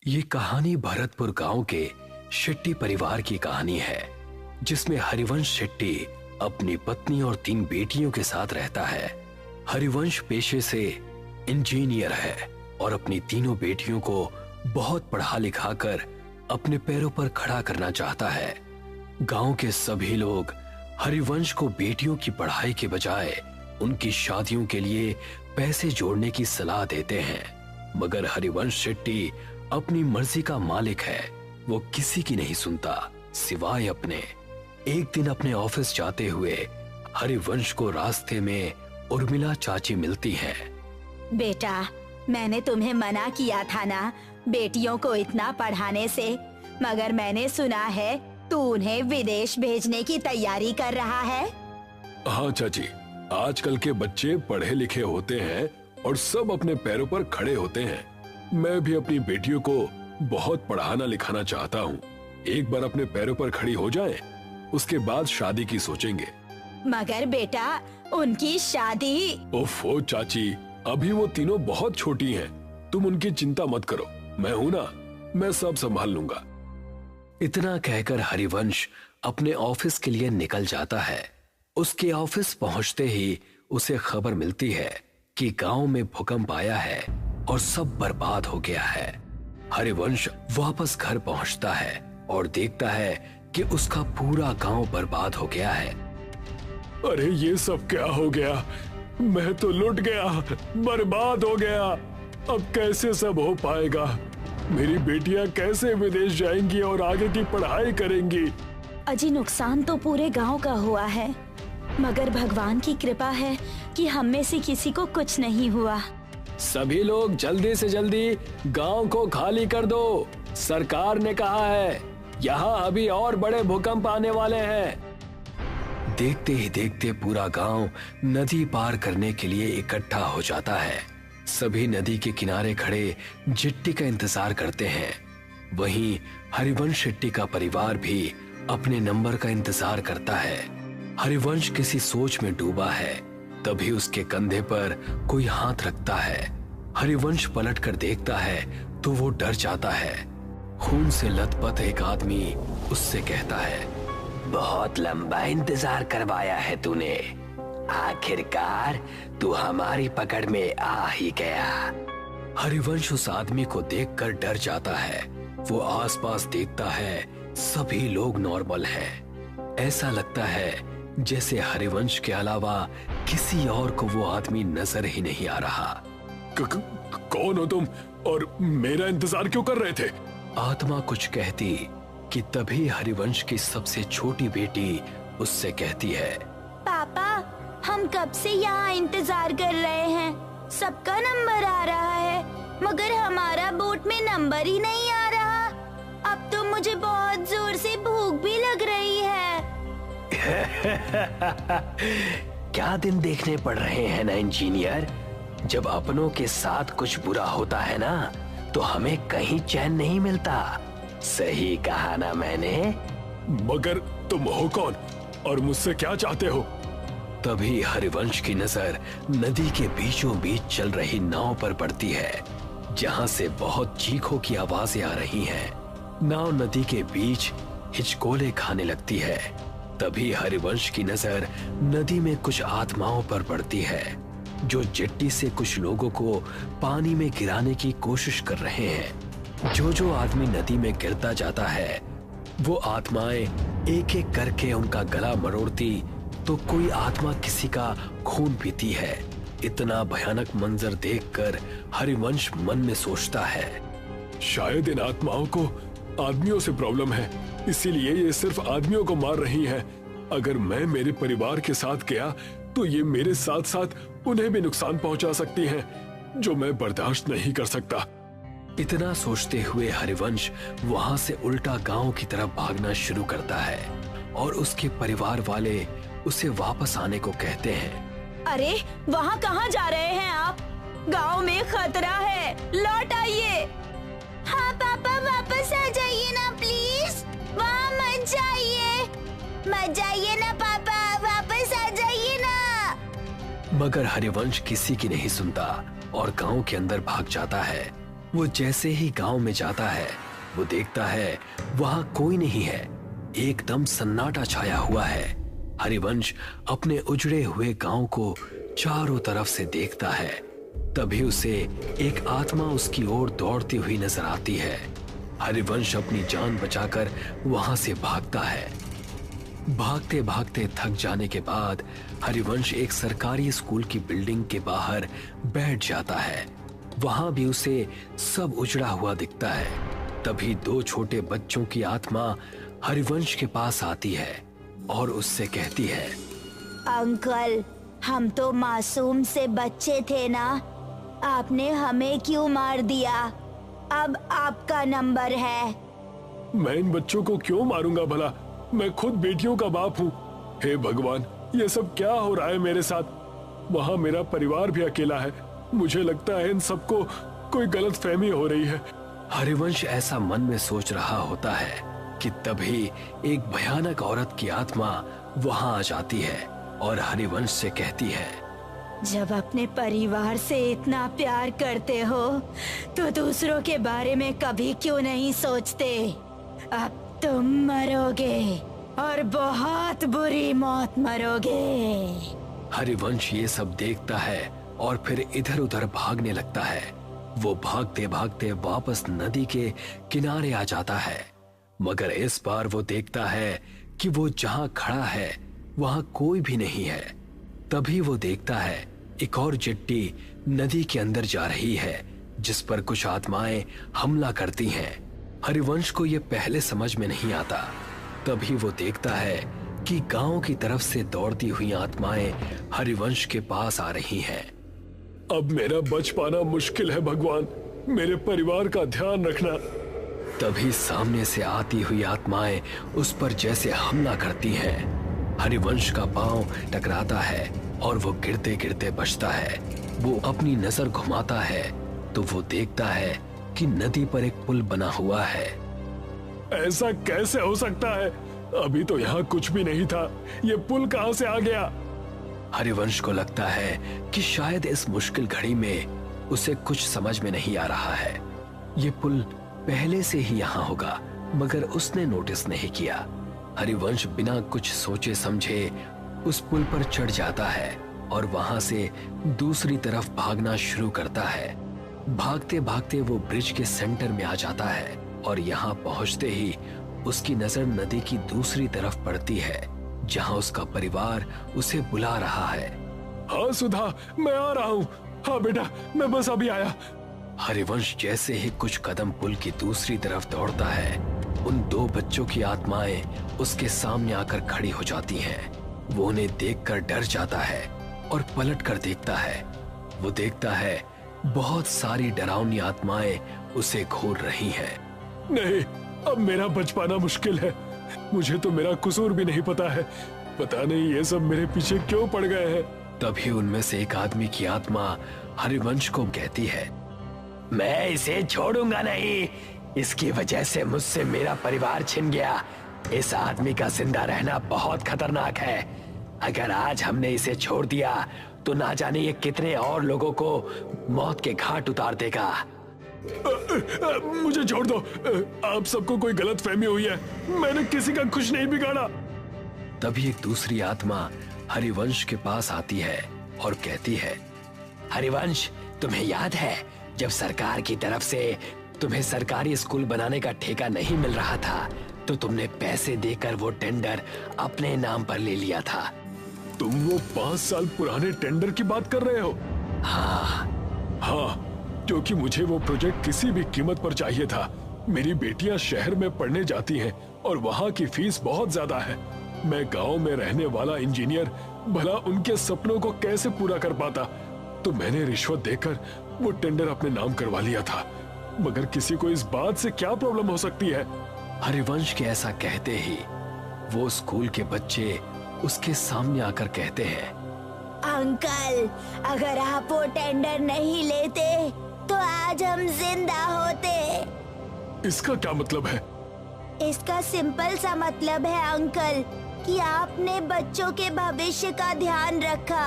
ये कहानी भरतपुर गांव के शेट्टी परिवार की कहानी है, जिसमें हरिवंश शेट्टी अपनी पत्नी और 3 बेटियों के साथ रहता है। हरिवंश पेशे से इंजीनियर है और अपनी तीनों बेटियों को बहुत पढ़ा लिखा कर अपने पैरों पर खड़ा करना चाहता है। गांव के सभी लोग हरिवंश को बेटियों की पढ़ाई के बजाय उनकी शादियों के लिए पैसे जोड़ने की सलाह देते हैं, मगर हरिवंश शेट्टी अपनी मर्जी का मालिक है। वो किसी की नहीं सुनता सिवाय अपने। एक दिन अपने ऑफिस जाते हुए हरिवंश को रास्ते में उर्मिला चाची मिलती हैं। बेटा, मैंने तुम्हें मना किया था ना बेटियों को इतना पढ़ाने से, मगर मैंने सुना है तू उन्हें विदेश भेजने की तैयारी कर रहा है। हाँ चाची, आजकल के बच्चे पढ़े लिखे होते हैं और सब अपने पैरों पर खड़े होते हैं। मैं भी अपनी बेटियों को बहुत पढ़ाना लिखाना चाहता हूँ। एक बार अपने पैरों पर खड़ी हो जाएं, उसके बाद शादी की सोचेंगे। मगर बेटा, उनकी शादी। ओफो चाची, अभी वो तीनों बहुत छोटी हैं। तुम उनकी चिंता मत करो, मैं हूँ ना, मैं सब संभाल लूंगा। इतना कहकर हरिवंश अपने ऑफिस के लिए निकल जाता है। उसके ऑफिस पहुंचते ही उसे खबर मिलती है कि गांव में भूकंप आया है और सब बर्बाद हो गया है। हरिवंश वापस घर पहुंचता है और देखता है कि उसका पूरा गांव बर्बाद हो गया है। अरे ये सब क्या हो गया? मैं तो लुट गया, बर्बाद हो गया। अब कैसे सब हो पाएगा? मेरी बेटियां कैसे विदेश जाएंगी और आगे की पढ़ाई करेंगी? अजी, नुकसान तो पूरे गांव का हुआ है, मगर भगवान की कृपा है कि हम में से किसी को कुछ नहीं हुआ। सभी लोग जल्दी से जल्दी गांव को खाली कर दो। सरकार ने कहा है यहाँ अभी और बड़े भूकंप आने वाले हैं। देखते ही देखते पूरा गांव नदी पार करने के लिए इकट्ठा हो जाता है। सभी नदी के किनारे खड़े जिट्टी का इंतजार करते हैं। वहीं हरिवंश शेट्टी का परिवार भी अपने नंबर का इंतजार करता है। हरिवंश किसी सोच में डूबा है, तभी उसके कंधे पर कोई हाथ रखता है। हरिवंश पलट कर देखता है तो वो डर जाता है। खून से लथपथ एक आदमी उससे कहता है, बहुत लंबा इंतजार करवाया है तूने, आखिरकार तू हमारी पकड़ में आ ही गया। हरिवंश उस आदमी को देखकर डर जाता है। वो आसपास देखता है, सभी लोग नॉर्मल हैं। ऐसा लगता है जैसे हरिवंश के अलावा किसी और को वो आदमी नजर ही नहीं आ रहा। कौन हो तुम और मेरा इंतजार क्यों कर रहे थे? आत्मा कुछ कहती कि तभी हरिवंश की सबसे छोटी बेटी उससे कहती है, पापा, हम कब से यहाँ इंतजार कर रहे हैं। सबका नंबर आ रहा है, मगर हमारा बोट में नंबर ही नहीं आ रहा। अब तो मुझे बहुत जोर से भूख भी लग रही है। क्या दिन देखने पड़ रहे हैं ना इंजीनियर। जब अपनों के साथ कुछ बुरा होता है ना, तो हमें कहीं चैन नहीं मिलता। सही कहा ना मैंने? मगर तुम हो कौन और मुझसे क्या चाहते हो? तभी हरिवंश की नजर नदी के बीचों बीच चल रही नाव पर पड़ती है, जहां से बहुत चीखों की आवाजें आ रही हैं। नाव नदी के बीच हिचकोले खाने लगती है। तभी हरिवंश की नजर नदी में कुछ आत्माओं पर पड़ती है, जो जेट्टी से कुछ लोगों को पानी में गिराने की कोशिश कर रहे हैं। जो आदमी नदी में गिरता जाता है, वो आत्माएं एक एक करके उनका गला मरोड़ती, तो कोई आत्मा किसी का खून पीती है। इतना भयानक मंजर देखकर हरिवंश मन में सोचता है, शायद इन आत्माओं को आदमियों से प्रॉब्लम है, इसीलिए ये सिर्फ आदमियों को मार रही हैं। अगर मैं मेरे परिवार के साथ गया तो ये मेरे साथ साथ उन्हें भी नुकसान पहुंचा सकती हैं, जो मैं बर्दाश्त नहीं कर सकता। इतना सोचते हुए हरिवंश वहां से उल्टा गांव की तरफ भागना शुरू करता है और उसके परिवार वाले उसे वापस आने को कहते हैं। अरे, वहाँ कहाँ जा रहे हैं आप? गांव में खतरा है, लौट आइए। हाँ पापा, वापस आ जाइए ना प्लीज। वहाँ मत जाइए ना पापा, वापस आ जाइए ना। मगर हरिवंश किसी की नहीं सुनता और गांव के अंदर भाग जाता है। वो जैसे ही गांव में जाता है वो देखता है वहां कोई नहीं है, एकदम सन्नाटा छाया हुआ है। हरिवंश अपने उजड़े हुए गांव को चारों तरफ से देखता है। तभी उसे एक आत्मा उसकी ओर दौड़ती हुई नजर आती है। हरिवंश अपनी जान बचाकर वहां से भागता है। भागते भागते थक जाने के बाद हरिवंश एक सरकारी स्कूल की बिल्डिंग के बाहर बैठ जाता है। वहां भी उसे सब उजड़ा हुआ दिखता है। तभी दो छोटे बच्चों की आत्मा हरिवंश के पास आती है और उससे कहती है, अंकल, हम तो मासूम से बच्चे थे ना, आपने हमें क्यों मार दिया? अब आपका नंबर है। मैं इन बच्चों को क्यों मारूंगा भला? मैं खुद बेटियों का बाप हूँ। हे भगवान, ये सब क्या हो रहा है मेरे साथ? वहाँ मेरा परिवार भी अकेला है। मुझे लगता है इन सबको कोई गलतफहमी हो रही है। हरिवंश ऐसा मन में सोच रहा होता है कि तभी एक भयानक औरत की आत्मा वहां आ जाती है और हरिवंश से कहती है, जब अपने परिवार से इतना प्यार करते हो तो दूसरों के बारे में कभी क्यों नहीं सोचते? अब तुम मरोगे और बहुत बुरी मौत मरोगे। हरिवंश ये सब देखता है और फिर इधर उधर भागने लगता है। वो भागते भागते वापस नदी के किनारे आ जाता है, मगर इस बार वो देखता है कि वो जहां खड़ा है वहां कोई भी नहीं है। तभी वो देखता है एक और चिट्ठी नदी के अंदर जा रही है जिस पर कुछ आत्माएं हमला करती हैं। हरिवंश को ये पहले समझ में नहीं आता। तभी वो देखता है कि गांव की तरफ से दौड़ती हुई आत्माएं हरिवंश के पास आ रही हैं। अब मेरा बच पाना मुश्किल है भगवान, मेरे परिवार का ध्यान रखना। तभी सामने से आती हुई आत्माएं उस पर जैसे हमला करती हैं। हरिवंश का पांव टकराता है और वो गिरते गिरते बचता है। वो अपनी नजर घुमाता है तो वो देखता है कि नदी पर एक पुल बना हुआ है। ऐसा कैसे हो सकता है? अभी तो यहाँ कुछ भी नहीं था, ये पुल कहाँ से आ गया? हरिवंश को लगता है कि शायद इस मुश्किल घड़ी में उसे कुछ समझ में नहीं आ रहा है। ये पुल पहले से ही यहाँ होगा, मगर उसने नोटिस नहीं किया। हरिवंश बिना कुछ सोचे समझे उस पुल पर चढ़ जाता है और वहां से दूसरी तरफ भागना शुरू करता है। भागते भागते वो ब्रिज के सेंटर में आ जाता है और यहाँ पहुंचते ही उसकी नजर नदी की दूसरी तरफ पड़ती है जहाँ उसका परिवार उसे बुला रहा है। हाँ सुधा, मैं आ रहा हूँ। हाँ बेटा, मैं बस अभी आया। हरिवंश जैसे ही कुछ कदम पुल की दूसरी तरफ दौड़ता है, उन दो बच्चों की आत्माएं उसके सामने आकर खड़ी हो जाती हैं। वो उन्हें देखकर डर जाता है और पलट कर देखता है। वो देखता है बहुत सारी डरावनी आत्माएं उसे घूर रही हैं। नहीं, अब मेरा बच पाना मुश्किल है। मुझे तो मेरा कसूर भी नहीं पता है। पता नहीं ये सब मेरे पीछे क्यों पड़ गए हैं। तभी उनमें से एक आदमी की आत्मा हरिवंश को कहती है, मैं इसे छोड़ूंगा नहीं। इसकी वजह से मुझसे मेरा परिवार छिन गया। इस आदमी का जिंदा रहना बहुत खतरनाक है। अगर आज हमने इसे छोड़ दिया तो ना जाने ये कितने और लोगों को मौत के घाट उतार देगा। मुझे छोड़ दो। आप सबको कोई गलतफहमी हुई है। मैंने किसी का कुछ नहीं बिगाड़ा। तभी एक दूसरी आत्मा हरिवंश के पास आती है और कहती है, हरिवंश, तुम्हें याद है जब सरकार की तरफ से तुम्हें सरकारी स्कूल बनाने का ठेका नहीं मिल रहा था तो तुमने पैसे देकर वो टेंडर अपने नाम पर ले लिया था। तुम वो 5 साल पुराने टेंडर की बात कर रहे हो? हाँ, क्योंकि मुझे वो प्रोजेक्ट किसी भी कीमत पर चाहिए था। मेरी बेटियां शहर में पढ़ने जाती हैं और वहाँ की फीस बहुत ज्यादा है। मैं गांव में रहने वाला इंजीनियर, भला उनके सपनों को कैसे पूरा कर पाता? तो मैंने रिश्वत देकर वो टेंडर अपने नाम करवा लिया था। मगर किसी को इस बात से क्या प्रॉब्लम हो सकती है? हरिवंश के ऐसा कहते ही वो स्कूल के बच्चे उसके सामने आकर कहते हैं, अंकल, अगर आप वो टेंडर नहीं लेते तो आज हम जिंदा होते। इसका क्या मतलब है? इसका सिंपल सा मतलब है अंकल कि आपने बच्चों के भविष्य का ध्यान रखा।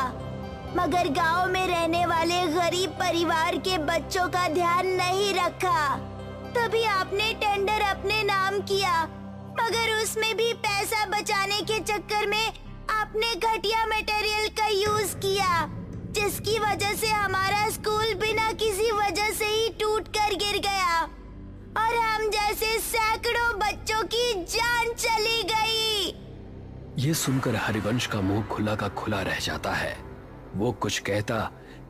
मगर गांव में रहने वाले गरीब परिवार के बच्चों का ध्यान नहीं रखा। तभी आपने टेंडर अपने नाम किया, मगर उसमें भी पैसा बचाने के चक्कर में आपने घटिया मटेरियल का यूज किया, जिसकी वजह से हमारा स्कूल बिना किसी वजह से ही टूट कर गिर गया और हम जैसे सैकड़ों बच्चों की जान चली गई। ये सुनकर हरिवंश का मुंह खुला का खुला रह जाता है। वो कुछ कहता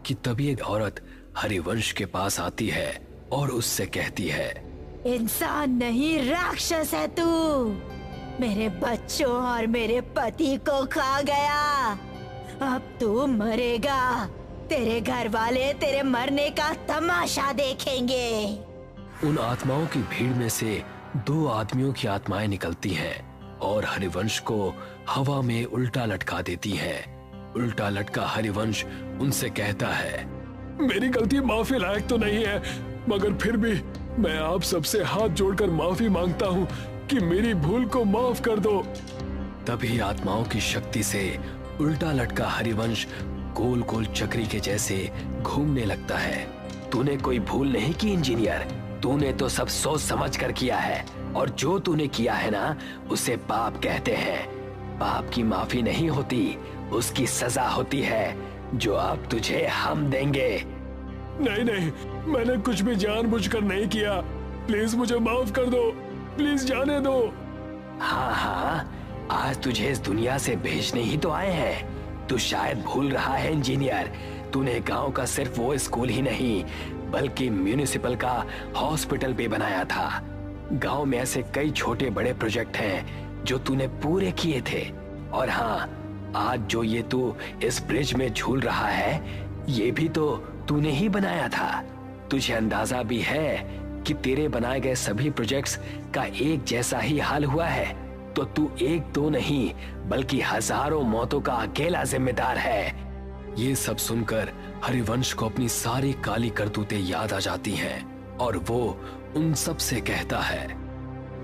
कि तभी एक औरत हरिवंश के पास आती है और उससे कहती है, इंसान नहीं राक्षस है तू। मेरे बच्चों और मेरे पति को खा गया, अब तू मरेगा। तेरे घर वाले तेरे मरने का तमाशा देखेंगे। उन आत्माओं की भीड़ में से 2 आदमियों की आत्माएं निकलती हैं और हरिवंश को हवा में उल्टा लटका देती हैं। उल्टा लटका हरिवंश उनसे कहता है, मेरी गलती माफी लायक तो नहीं है, मगर फिर भी मैं आप सबसे हाथ जोड़कर माफी मांगता हूँ कि मेरी भूल को माफ कर दो। तभी आत्माओं की शक्ति से उल्टा लटका हरिवंश गोल गोल चक्री के जैसे घूमने लगता है। तूने कोई भूल नहीं की इंजीनियर, तूने तो सब सोच समझ कर किया है और जो तूने किया है ना, उसे पाप कहते हैं। पाप की माफी नहीं होती, उसकी सजा होती है, जो अब तुझे हम देंगे। नहीं नहीं, मैंने कुछ भी जानबूझकर नहीं किया। प्लीज मुझे माफ कर दो, प्लीज जाने दो। हाँ हाँ, आज तुझे इस दुनिया से भेजने ही तो आए हैं। तू शायद भूल रहा है इंजीनियर, तूने गांव का सिर्फ वो स्कूल ही नहीं बल्कि म्यूनिसिपल का हॉस्पिटल भी बनाया था। गांव में ऐसे कई छोटे बड़े प्रोजेक्ट हैं जो तूने पूरे किए थे। और हाँ, आज जो ये तू इस ब्रिज में झूल रहा है, ये भी तो तूने ही बनाया था। तुझे अंदाजा भी है कि तेरे बनाए गए सभी प्रोजेक्ट्स का एक जैसा ही हाल हुआ है, तो तू 1-2 नहीं बल्कि हजारों मौतों का अकेला जिम्मेदार है। ये सब सुनकर हरिवंश को अपनी सारी काली करतूतें याद आ जाती हैं और वो उन सब से कहता है,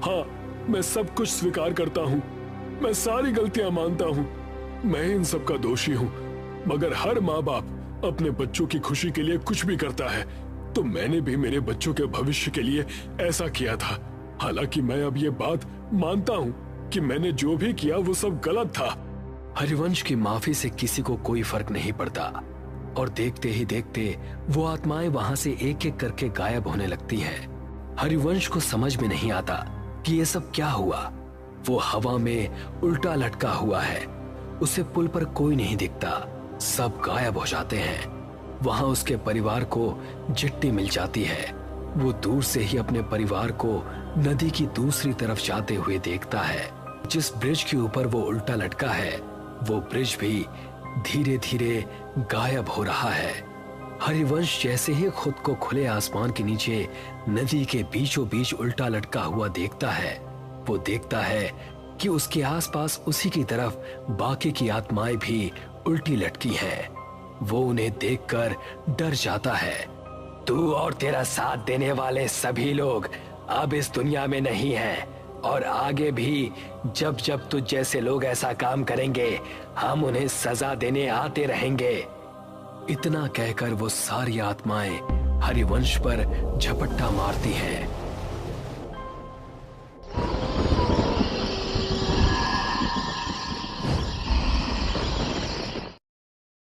हाँ, मैं सब कुछ स्वीकार करता हूँ, मैं सारी गलतियां मानता हूँ, मैं इन सब का दोषी हूँ। मगर हर माँ बाप अपने बच्चों की खुशी के लिए कुछ भी करता है, तो मैंने भी मेरे बच्चों के भविष्य के लिए ऐसा किया था। हालांकि मैं अब ये बात मानता हूँ कि मैंने जो भी किया वो सब गलत था। हरिवंश की माफी से किसी को कोई फर्क नहीं पड़ता और देखते ही देखते वो आत्माएं वहां से एक एक करके गायब होने लगती हैं। हरिवंश को समझ में नहीं आता कि ये सब क्या हुआ। वो हवा में उल्टा लटका हुआ है, उसे पुल पर कोई नहीं दिखता, सब गायब हो जाते हैं। वहां उसके परिवार को चिट्ठी मिल जाती है। वो दूर से ही अपने परिवार को नदी की दूसरी तरफ जाते हुए देखता है। जिस ब्रिज के ऊपर वो उल्टा लटका है, वो ब्रिज भी धीरे धीरे गायब हो रहा है। हरिवंश जैसे ही खुद को खुले आसमान के नीचे नदी के बीचों बीच उल्टा लटका हुआ देखता है, वो देखता है कि उसके आसपास उसी की तरफ बाकी की आत्माएं भी उल्टी लटकी हैं। वो उन्हें देखकर डर जाता है। तू और तेरा साथ देने वाले सभी लोग अब इस दुनिया में नहीं हैं और आगे भी जब जब तुझ जैसे लोग ऐसा काम करेंगे, हम उन्हें सजा देने आते रहेंगे। इतना कहकर वो सारी आत्माएं हरिवंश पर झपट्टा मारती हैं